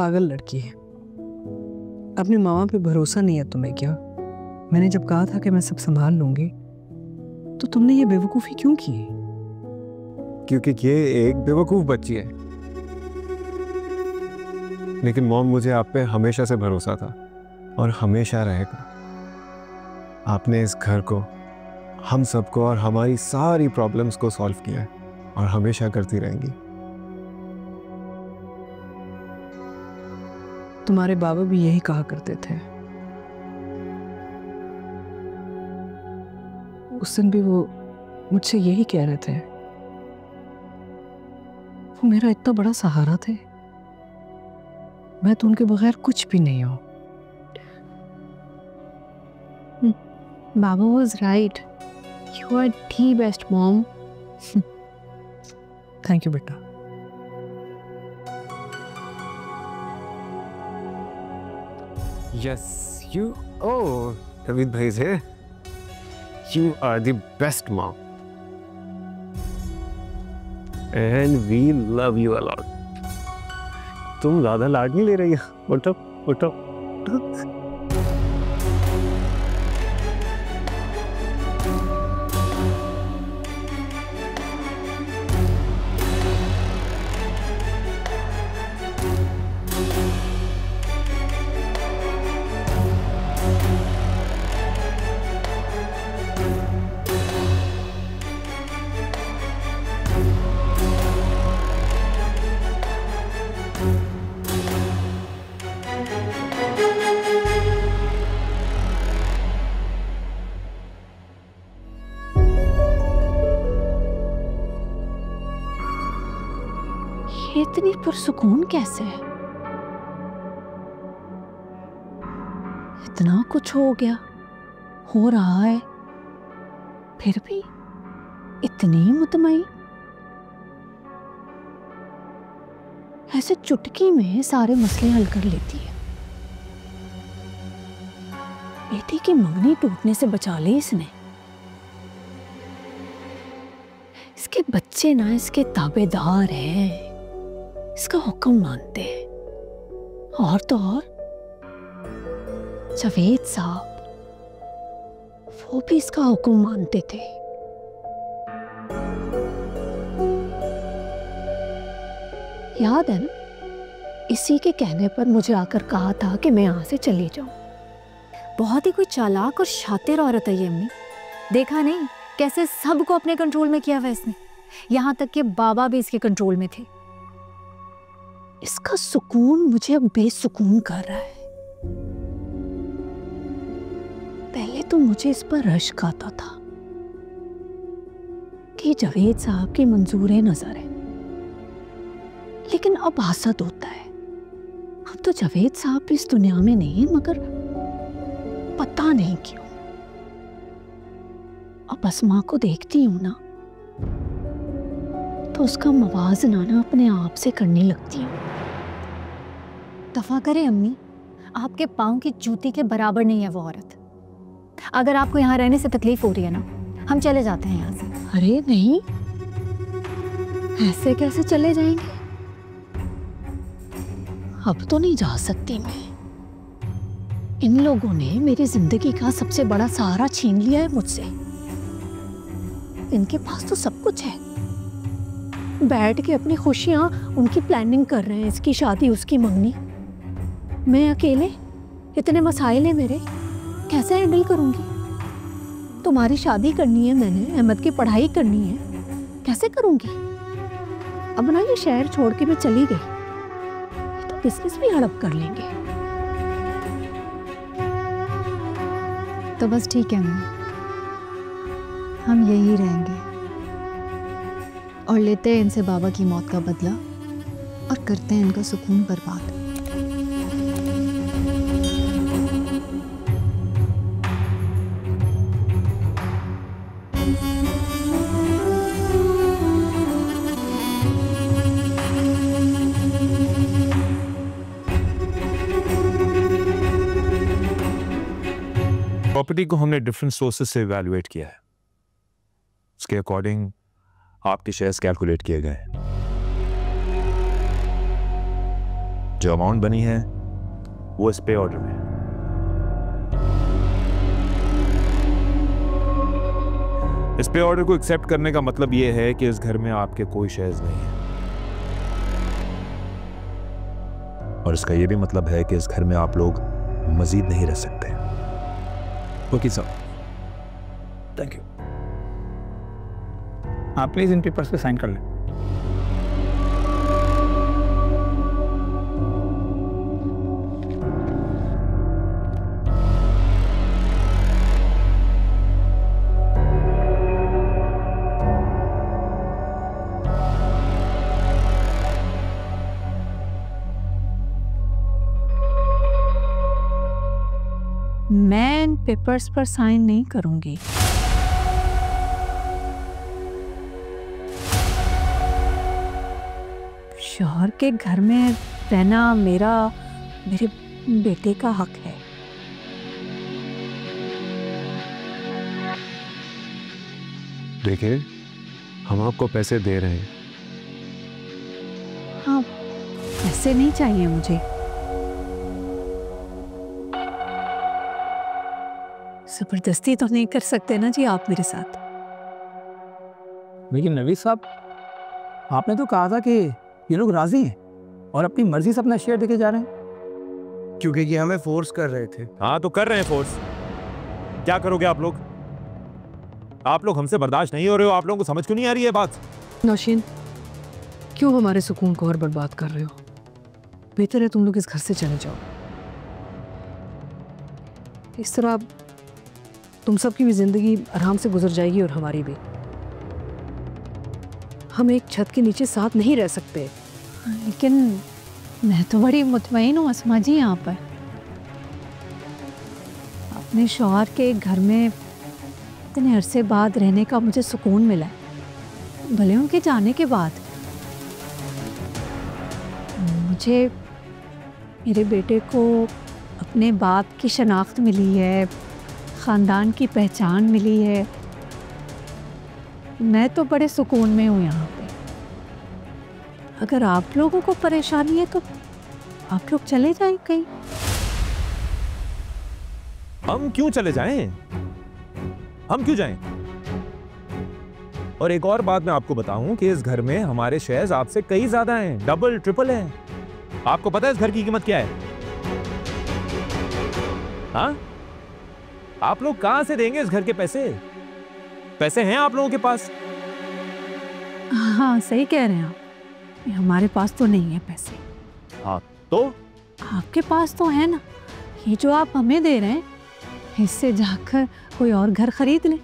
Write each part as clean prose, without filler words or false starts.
पागल लड़की है। अपनी मामा पे भरोसा नहीं है तुम्हें क्या? मैंने जब कहा था कि मैं सब संभाल लूंगी तो तुमने ये बेवकूफ़ी क्यों की? क्योंकि ये एक बेवकूफ़ बच्ची है। लेकिन मॉम, मुझे आप पे हमेशा से भरोसा था और हमेशा रहेगा। आपने इस घर को, हम सबको और हमारी सारी प्रॉब्लम्स को सॉल्व किया है और हमेशा करती रहेंगी। तुम्हारे बाबा भी यही कहा करते थे। उस दिन भी वो मुझसे यही कह रहे थे। वो मेरा इतना बड़ा सहारा थे। मैं तो उनके बगैर कुछ भी नहीं हूं। Baba was right. You are the best mom. Thank you बेटा। Yes, you. Oh, Naveed bhai is here. You are the best mom. And we love you a lot. तुम ज़्यादा लाड नहीं ले रही हो? उठो, उठो, उठो। ये इतनी पुरसुकून कैसे है? इतना कुछ हो गया, हो रहा है, फिर भी इतनी मुतमईन। ऐसे चुटकी में सारे मसले हल कर लेती है। बेटी की मंगनी टूटने से बचा ली इसने। इसके बच्चे ना इसके ताबेदार हैं, इसका हुक्म मानते हैं। और तो और जावेद साहब, वो भी इसका हुक्म मानते थे। याद है ना, इसी के कहने पर मुझे आकर कहा था कि मैं यहाँ से चली जाऊं। बहुत ही कोई चालाक और शातिर औरत है ये अम्मी। देखा नहीं कैसे सबको अपने कंट्रोल में किया हुआ इसने, यहाँ तक कि बाबा भी इसके कंट्रोल में थे। इसका सुकून मुझे अब बेसुकून कर रहा है। पहले तो मुझे इस पर रश्क आता था कि जावेद साहब की मंजूर नजर है, लेकिन अब हसद होता है। अब तो जावेद साहब भी इस दुनिया में नहीं है, मगर पता नहीं क्यों अब अस्मा को देखती हूं ना तो उसका मवाजना ना अपने आप से करने लगती हूँ। दफा करें अम्मी, आपके पाँव की जूती के बराबर नहीं है वो औरत। अगर आपको यहाँ रहने से तकलीफ हो रही है ना, हम चले जाते हैं यहाँ से। अरे नहीं, ऐसे कैसे चले जाएंगे? अब तो नहीं जा सकती मैं। इन लोगों ने मेरी जिंदगी का सबसे बड़ा सहारा छीन लिया है मुझसे। इनके पास तो सब कुछ है, बैठ के अपनी खुशियां उनकी प्लानिंग कर रहे हैं, इसकी शादी उसकी मंगनी। मैं अकेले, इतने मसाइल हैं मेरे, कैसे हैंडल करूंगी? तुम्हारी शादी करनी है मैंने, अहमद की पढ़ाई करनी है, कैसे करूंगी? अब ना ये शहर छोड़ के मैं चली गई, ये तो बिजनेस भी हड़प कर लेंगे। तो बस ठीक है अम्मी, हम यही रहेंगे और लेते हैं इनसे बाबा की मौत का बदला और करते हैं इनका सुकून बर्बाद। प्रॉपर्टी को हमने डिफरेंट सोर्सेस से इवैल्यूएट किया है, उसके अकॉर्डिंग आपके शेयर्स कैलकुलेट किए गए। जो अमाउंट बनी है वो इस पे ऑर्डर में है। इस पे ऑर्डर को एक्सेप्ट करने का मतलब ये है कि इस घर में आपके कोई शेयर्स नहीं है, और इसका ये भी मतलब है कि इस घर में आप लोग मजीद नहीं रह सकते। वकील साहब, थैंक यू। आप प्लीज इन पेपर्स पे साइन कर लें। मैं इन पेपर्स पर साइन नहीं करूंगी। शौहर के घर में रहना मेरे बेटे का हक है। देखिए, हम आपको पैसे दे रहे हैं। हाँ, पैसे नहीं चाहिए मुझे। जबरदस्ती तो नहीं कर सकते ना जी आप मेरे साथ। लेकिन नवीद साहब, आपने तो कहा था कि ये लोग राजी हैं और अपनी मर्जी से अपना शेयर देके जा रहे हैं। क्योंकि ये हमें फोर्स कर रहे थे। हाँ तो कर रहे हैं फोर्स। क्या करोगे आप लोग? आप लोग हमसे बर्दाश्त नहीं हो रहे हो? आप लोगों को समझ क्यों नहीं आ रही है बात? नौशीन, क्यों हमारे सुकून को और बर्बाद कर रहे हो? बेहतर है तुम लोग इस घर से चले जाओ। इस तरह तुम सबकी भी जिंदगी आराम से गुजर जाएगी और हमारी भी। हम एक छत के नीचे साथ नहीं रह सकते। लेकिन मैं तो बड़ी मुतमईन हूँ अस्मा जी यहाँ पर। अपने शौहर के घर में इतने अरसे बाद रहने का मुझे सुकून मिला है, भले उनके जाने के बाद। मुझे मेरे बेटे को अपने बाप की शनाख्त मिली है, ख़ानदान की पहचान मिली है। मैं तो बड़े सुकून में हूँ यहाँ पे। अगर आप लोगों को परेशानी है तो आप लोग चले जाएं कहीं। हम क्यों चले जाएं? हम क्यों जाएं? और एक और बात मैं आपको बताऊं कि इस घर में हमारे शेयर्स आपसे कई ज्यादा हैं, डबल ट्रिपल हैं। आपको पता है इस घर की कीमत क्या है? हाँ? आप लोग कहां से देंगे इस घर के पैसे? पैसे हैं आप लोगों के पास? हाँ सही कह रहे हैं आप, हमारे पास तो नहीं है पैसे। हाँ तो आपके पास तो है ना। ये जो आप हमें दे रहे हैं, इससे जाकर कोई और घर खरीद लें।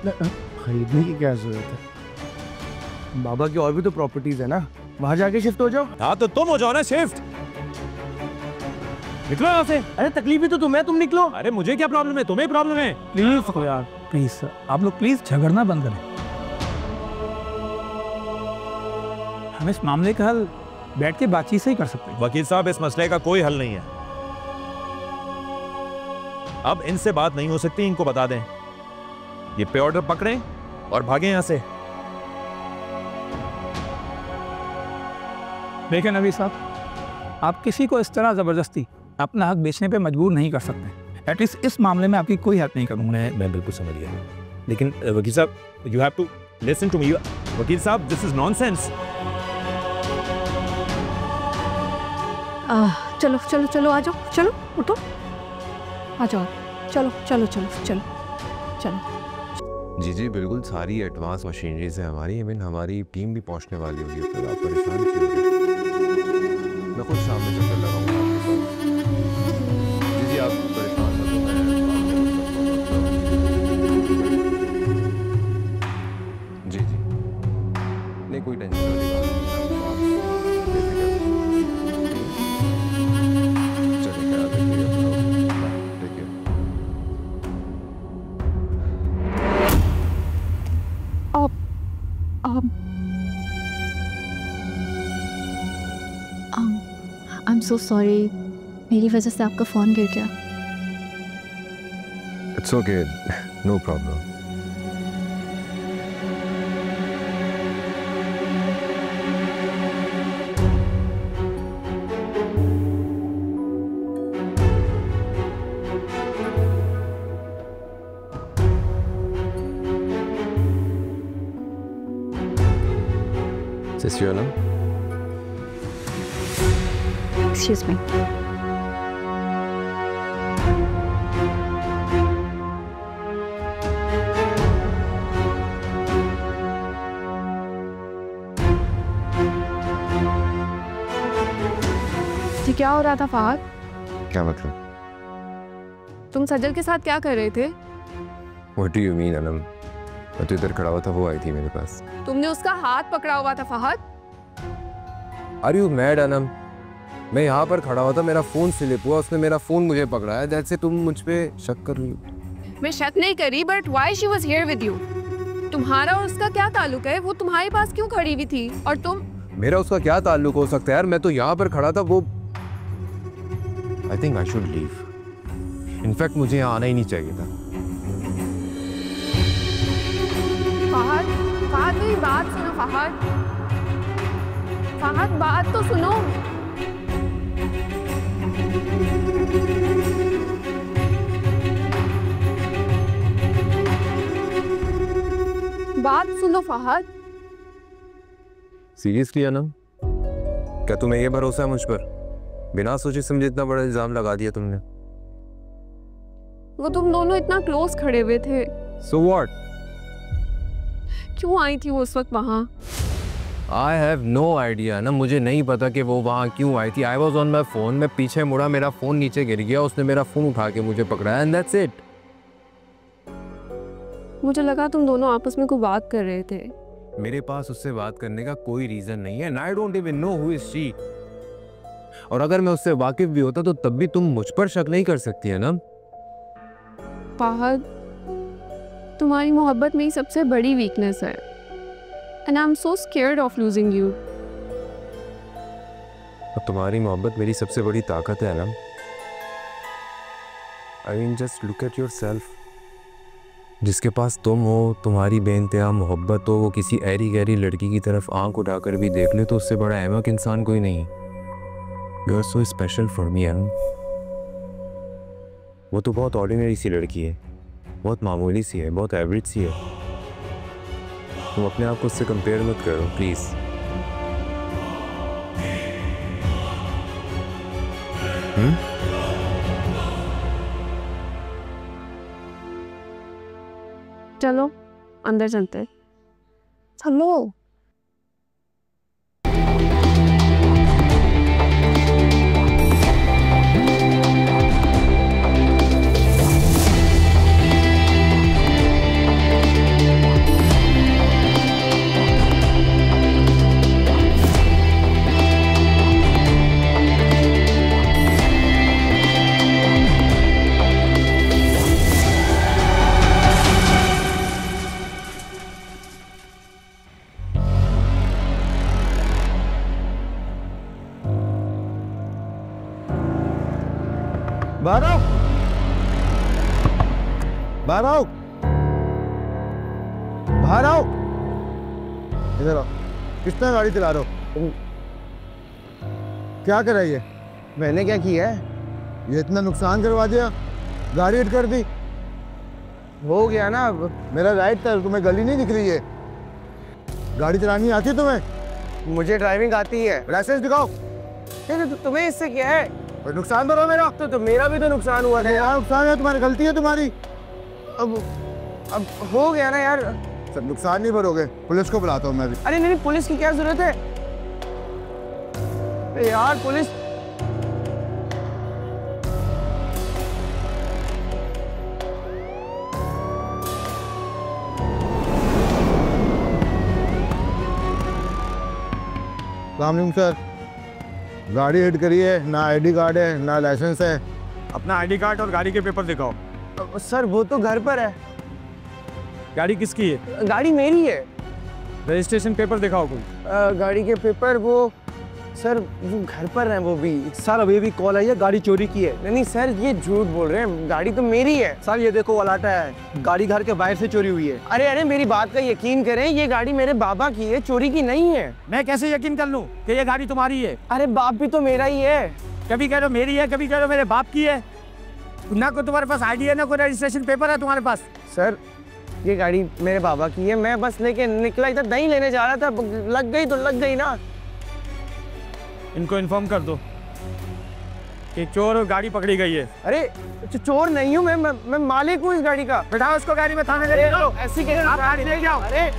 खरीदने की क्या जरूरत है? बाबा की और भी तो प्रॉपर्टीज है ना, वहां जाके शिफ्ट हो जाओ। हाँ तो तुम हो जाओ ना शिफ्ट। निकलो यहाँ से। अरे तकलीफ भी तो तुम्हें, तुम निकलो। अरे मुझे क्या प्रॉब्लम है? तुम्हें प्रॉब्लम है। प्लीज यार, प्लीज आप लोग प्लीज झगड़ना बंद करें। हम इस मामले का हल बैठ के बातचीत से ही कर सकते हैं। वकील साहब, इस मसले का कोई हल नहीं है। अब इनसे बात नहीं हो सकती, इनको बता दें ये पे ऑर्डर पकड़ें और भागें यहां से। देखिए नवीद साहब, आप किसी को इस तरह जबरदस्ती अपना हक बेचने पे मजबूर नहीं कर सकते। एटलीस्ट इस मामले में आपकी कोई हेल्प नहीं करूंगा। मैं बिल्कुल समझ गया, लेकिन वकील साहब you have to listen to me. वकील साहब, दिस इज नॉनसेंस। चलो चलो चलो आ जाओ, चलो उठो, आ जाओ, चलो चलो चलो चलो चलो। जी जी बिल्कुल, सारी एडवांस मशीनरी से हमारी हमारी टीम भी पहुंचने वाली होगी। फिर आप परेशान क्यों हो रहे हैं? मैं खुद शाम में चक्कर लगाऊंगा आपके साथ। जी जी आप परेशान मत हो। जी जी नहीं, कोई टेंशन वाली बात नहीं है। चलिए ख्याल रखिएगा। देखिए आई एम सो सॉरी, मेरी वजह से आपका फ़ोन गिर गया। It's okay, no problem. Is your name? Excuse me. जी क्या हो रहा था फहद? क्या मतलब? तुम सजल के साथ क्या कर रहे थे? What do you mean, Anam? मैं तो इधर खड़ा हुआ था, वो आई थी मेरे पास। तुमने उसका हाथ पकड़ा हुआ था Fahad. Are you mad, Anam? मैं यहाँ पर खड़ा हुआ था, मेरा फोन स्लिप हुआ, उसने मेरा फोन मुझे पकड़ाया। जैसे तुम मुझ पे शक कर रही हो। मैं शक नहीं करी, but why she was here with you? तुम्हारा और उसका क्या ताल्लुक है? वो तुम्हारे पास क्यों खड़ी हुई थी? और तुम? मेरा उसका क्या ताल्लुक हो सकता है यार? मैं तो यहाँ पर खड़ा था, वो I think I should leave. In fact मुझे यहाँ आना ही नहीं चाहिए था। फहद, फहद मेरी बात सुनो फहद। फहद बात तो सुनो। बात सुनो फहद। सीरियसली अनम, क्या तुम्हें ये भरोसा है मुझ पर? बिना सोचे समझे इतना बड़ा इल्जाम लगा दिया तुमने। वो तुम दोनों इतना क्लोज खड़े हुए थे। So what? क्यों आई थी वो उस वक्त वहाँ? I have no idea ना, मुझे नहीं पता कि वो वहाँ क्यों आई थी। I was on my phone, मैं पीछे मुड़ा, मेरा फोन नीचे गिर गया, उसने मेरा फोन उठा के मुझे पकड़ाया and that's it. मुझे लगा तुम दोनों आपस में कोई बात कर रहे थे। मेरे पास उससे बात करने का कोई रीजन नहीं है। I don't even know who is she. और अगर मैं उससे वाकिफ भी होता तो तब भी तुम मुझ पर शक नहीं कर सकती है ना। फहद, तुम्हारी मोहब्बत मेरी सबसे बड़ी वीकनेस है and I'm so scared of losing you. और तुम्हारी मोहब्बत मेरी सबसे बड़ी ताकत है ना। I mean just look at yourself. जिसके पास तुम हो, तुम्हारी बेइंतहा मोहब्बत हो, वो किसी ऐरी गहरी लड़की की तरफ आंख उठाकर भी देख ले तो उससे बड़ा अहमक इंसान कोई नहीं। You are so special for me, Anam. वो तो बहुत ऑर्डिनरी सी लड़की है, बहुत मामूली सी है, बहुत एवरेज सी है। तुम अपने आप को उससे कंपेयर मत करो प्लीज। चलो अंदर चलते हैं। चलो। बाहर आओ, बाहर आओ, बाहर आओ, इधर आओ। कितना गाड़ी चला रहे हो? क्या करा ये? मैंने क्या किया है? ये इतना नुकसान करवा दिया, गाड़ी हिट कर दी। हो गया ना, अब मेरा राइट था, तुम्हें गली नहीं दिख रही है? गाड़ी चलानी आती है तुम्हें? मुझे ड्राइविंग आती है। लाइसेंस दिखाओ। तुम्हें इससे क्या है? कोई नुकसान भरो मेरा। तो मेरा भी तो नुकसान हुआ था यार। नुकसान है तुम्हारी, गलती है तुम्हारी। अब हो गया ना यार। सर नुकसान नहीं भरोगे, पुलिस को बुलाता हूँ मैं भी। अरे नहीं, पुलिस की क्या जरूरत है यार? पुलिस सलाम सर, गाड़ी हिट करी है, ना आईडी कार्ड है ना लाइसेंस है। अपना आईडी कार्ड और गाड़ी के पेपर दिखाओ। सर वो तो घर पर है। गाड़ी किसकी है? गाड़ी मेरी है। रजिस्ट्रेशन पेपर दिखाओ कोई। गाड़ी के पेपर वो सर वो घर पर है। वो भी सर अभी भी कॉल आई है, गाड़ी चोरी की है। नहीं सर ये झूठ बोल रहे हैं, गाड़ी तो मेरी है। सर ये देखो अलाटा है, गाड़ी घर के बाहर से चोरी हुई है। अरे अरे मेरी बात का यकीन करें, ये गाड़ी मेरे बाबा की है, चोरी की नहीं है। मैं कैसे यकीन कर लूं कि ये गाड़ी तुम्हारी है? अरे बाप भी तो मेरा ही है। कभी कह रहे हो मेरी है, कभी कह रहे हो मेरे बाप की है। ना कोई तुम्हारे पास आईडी है, ना कोई रजिस्ट्रेशन पेपर है तुम्हारे पास। सर ये गाड़ी मेरे बाबा की है, मैं बस लेके निकला, इधर दही लेने जा रहा था, लग गई तो लग गई ना। इनको इन्फॉर्म कर दो कि चोर और गाड़ी पकड़ी गई है। अरे चोर नहीं हूँ मैं मालिक हूँ इस गाड़ी का। बैठाओ इसको गाड़ी में, थाने ले जाओ। ऐसी गाड़ी ले जाओ। अरे